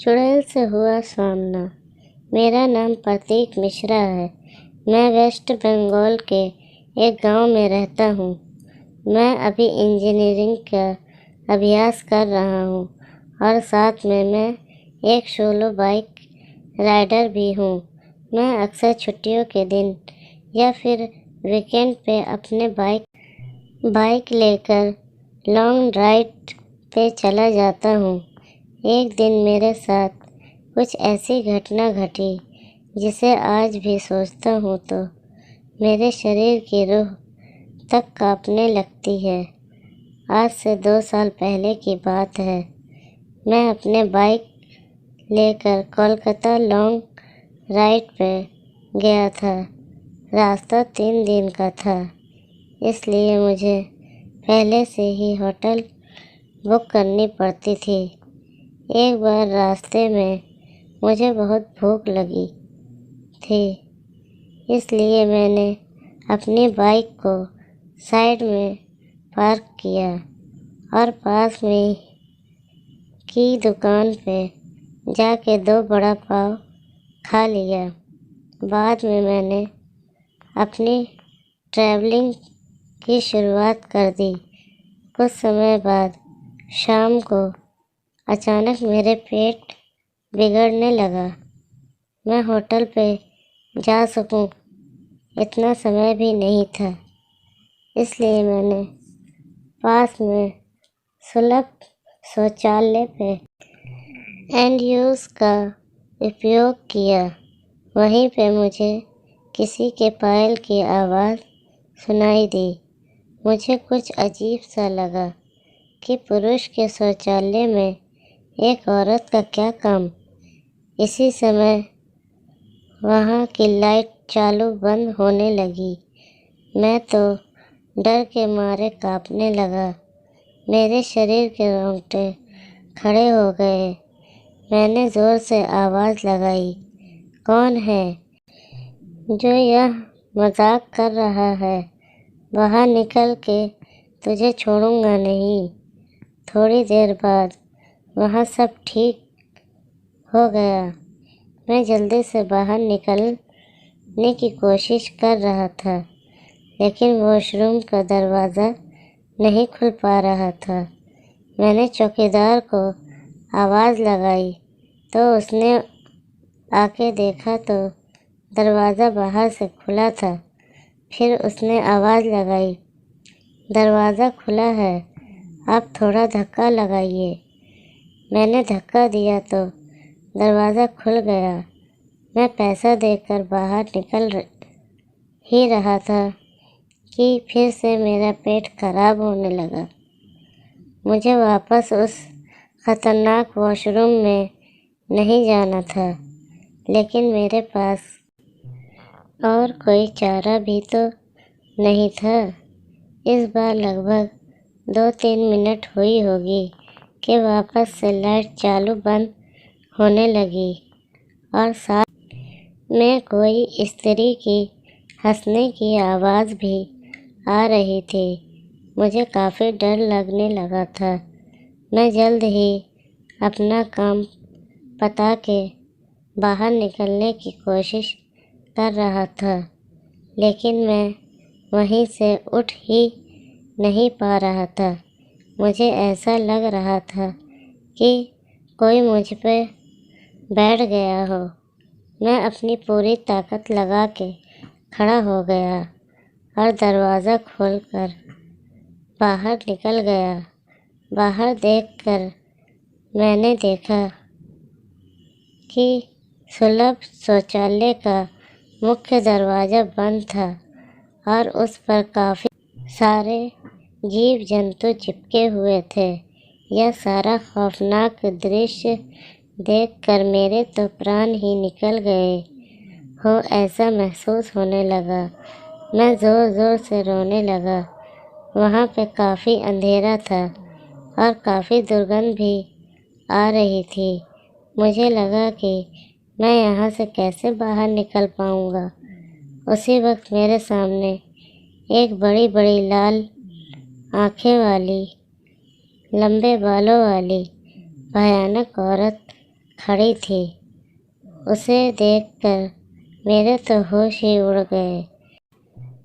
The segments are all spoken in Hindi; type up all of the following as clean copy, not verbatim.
चुड़ैल से हुआ सामना। मेरा नाम प्रतीक मिश्रा है। मैं वेस्ट बंगाल के एक गांव में रहता हूँ। मैं अभी इंजीनियरिंग का अभ्यास कर रहा हूँ और साथ में मैं एक सोलो बाइक राइडर भी हूँ। मैं अक्सर छुट्टियों के दिन या फिर वीकेंड पे अपने बाइक लेकर लॉन्ग ड्राइव पे चला जाता हूँ। एक दिन मेरे साथ कुछ ऐसी घटना घटी जिसे आज भी सोचता हूँ तो मेरे शरीर की रूह तक कांपने लगती है। आज से 2 साल पहले की बात है। मैं अपने बाइक लेकर कोलकाता लॉन्ग राइड पे गया था। रास्ता 3 दिन का था, इसलिए मुझे पहले से ही होटल बुक करनी पड़ती थी। एक बार रास्ते में मुझे बहुत भूख लगी थी, इसलिए मैंने अपनी बाइक को साइड में पार्क किया और पास में की दुकान पे जाके 2 वड़ा पाव खा लिया। बाद में मैंने अपनी ट्रैवलिंग की शुरुआत कर दी। कुछ समय बाद शाम को अचानक मेरे पेट बिगड़ने लगा। मैं होटल पे जा सकूं इतना समय भी नहीं था, इसलिए मैंने पास में सुलभ शौचालय पे एंड यूज़ का उपयोग किया। वहीं पे मुझे किसी के पायल की आवाज़ सुनाई दी। मुझे कुछ अजीब सा लगा कि पुरुष के शौचालय में एक औरत का क्या काम। इसी समय वहाँ की लाइट चालू बंद होने लगी। मैं तो डर के मारे कांपने लगा। मेरे शरीर के रोंगटे खड़े हो गए। मैंने ज़ोर से आवाज़ लगाई, कौन है जो यह मजाक कर रहा है? बाहर निकल के तुझे छोड़ूंगा नहीं। थोड़ी देर बाद वहाँ सब ठीक हो गया। मैं जल्दी से बाहर निकलने की कोशिश कर रहा था, लेकिन वॉशरूम का दरवाज़ा नहीं खुल पा रहा था। मैंने चौकीदार को आवाज़ लगाई तो उसने आके देखा तो दरवाज़ा बाहर से खुला था। फिर उसने आवाज़ लगाई, दरवाज़ा खुला है, आप थोड़ा धक्का लगाइए। मैंने धक्का दिया तो दरवाज़ा खुल गया। मैं पैसा देकर बाहर निकल ही रहा था कि फिर से मेरा पेट खराब होने लगा। मुझे वापस उस खतरनाक वॉशरूम में नहीं जाना था, लेकिन मेरे पास और कोई चारा भी तो नहीं था। इस बार लगभग 2-3 मिनट हुई होगी कि वापस से लाइट चालू बंद होने लगी और साथ में कोई स्त्री की हंसने की आवाज़ भी आ रही थी। मुझे काफ़ी डर लगने लगा था। मैं जल्द ही अपना काम पता के बाहर निकलने की कोशिश कर रहा था, लेकिन मैं वहीं से उठ ही नहीं पा रहा था। मुझे ऐसा लग रहा था कि कोई मुझ पे बैठ गया हो। मैं अपनी पूरी ताकत लगा के खड़ा हो गया और दरवाज़ा खोलकर बाहर निकल गया। बाहर देखकर मैंने देखा कि सुलभ शौचालय का मुख्य दरवाज़ा बंद था और उस पर काफ़ी सारे जीव जंतु चिपके हुए थे। यह सारा खौफनाक दृश्य देखकर मेरे तो प्राण ही निकल गए हो ऐसा महसूस होने लगा। मैं ज़ोर ज़ोर से रोने लगा। वहाँ पे काफ़ी अंधेरा था और काफ़ी दुर्गंध भी आ रही थी। मुझे लगा कि मैं यहाँ से कैसे बाहर निकल पाऊँगा। उसी वक्त मेरे सामने एक बड़ी बड़ी लाल आँखें वाली, लंबे बालों वाली भयानक औरत खड़ी थी। उसे देखकर मेरे तो होश ही उड़ गए।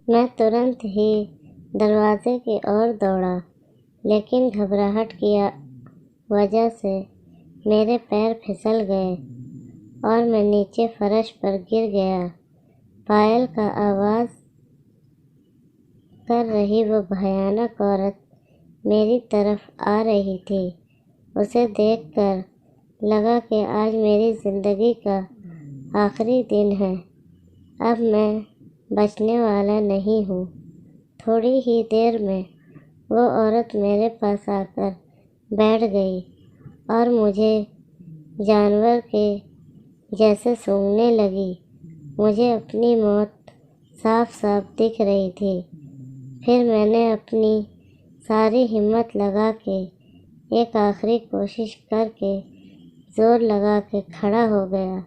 मैं तुरंत ही दरवाजे की ओर दौड़ा, लेकिन घबराहट की वजह से मेरे पैर फिसल गए और मैं नीचे फर्श पर गिर गया। पायल का आवाज़ कर रही वो भयानक औरत मेरी तरफ आ रही थी। उसे देखकर लगा कि आज मेरी ज़िंदगी का आखिरी दिन है। अब मैं बचने वाला नहीं हूँ। थोड़ी ही देर में वो औरत मेरे पास आकर बैठ गई और मुझे जानवर के जैसे सूंघने लगी। मुझे अपनी मौत साफ साफ दिख रही थी। फिर मैंने अपनी सारी हिम्मत लगा के एक आखिरी कोशिश करके ज़ोर लगा के खड़ा हो गया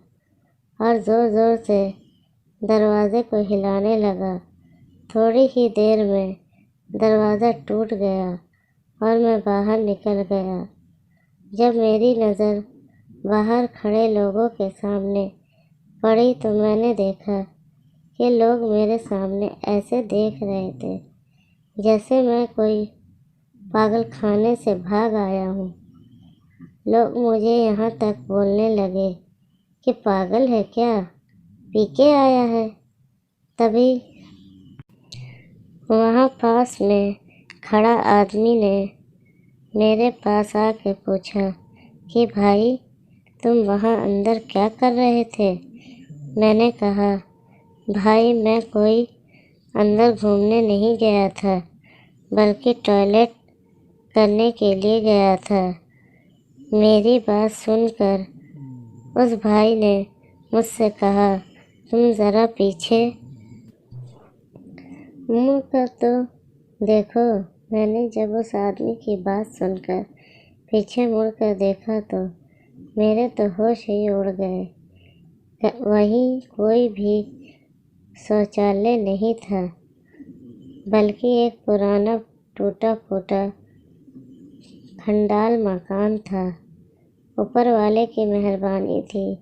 और ज़ोर ज़ोर से दरवाज़े को हिलाने लगा। थोड़ी ही देर में दरवाज़ा टूट गया और मैं बाहर निकल गया। जब मेरी नज़र बाहर खड़े लोगों के सामने पड़ी तो मैंने देखा कि लोग मेरे सामने ऐसे देख रहे थे जैसे मैं कोई पागल खाने से भाग आया हूँ। लोग मुझे यहाँ तक बोलने लगे कि पागल है क्या, पी के आया है। तभी वहाँ पास में खड़ा आदमी ने मेरे पास आके पूछा कि भाई, तुम वहाँ अंदर क्या कर रहे थे? मैंने कहा, भाई मैं कोई अंदर घूमने नहीं गया था, बल्कि टॉयलेट करने के लिए गया था। मेरी बात सुनकर उस भाई ने मुझसे कहा, तुम ज़रा पीछे मुड़ कर तो देखो। मैंने जब उस आदमी की बात सुनकर पीछे मुड़कर देखा तो मेरे तो होश ही उड़ गए। वहीं कोई भी शौचालय नहीं था, बल्कि एक पुराना टूटा फूटा खंडाल मकान था। ऊपर वाले की मेहरबानी थी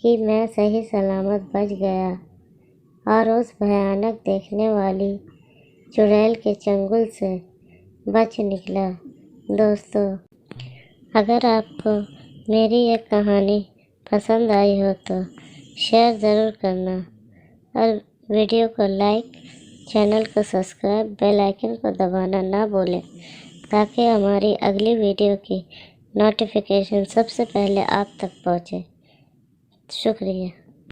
कि मैं सही सलामत बच गया और उस भयानक देखने वाली चुड़ैल के चंगुल से बच निकला। दोस्तों, अगर आपको मेरी ये कहानी पसंद आई हो तो शेयर ज़रूर करना और वीडियो को लाइक, चैनल को सब्सक्राइब, बेल आइकन को दबाना ना भूलें, ताकि हमारी अगली वीडियो की नोटिफिकेशन सबसे पहले आप तक पहुँचे। शुक्रिया।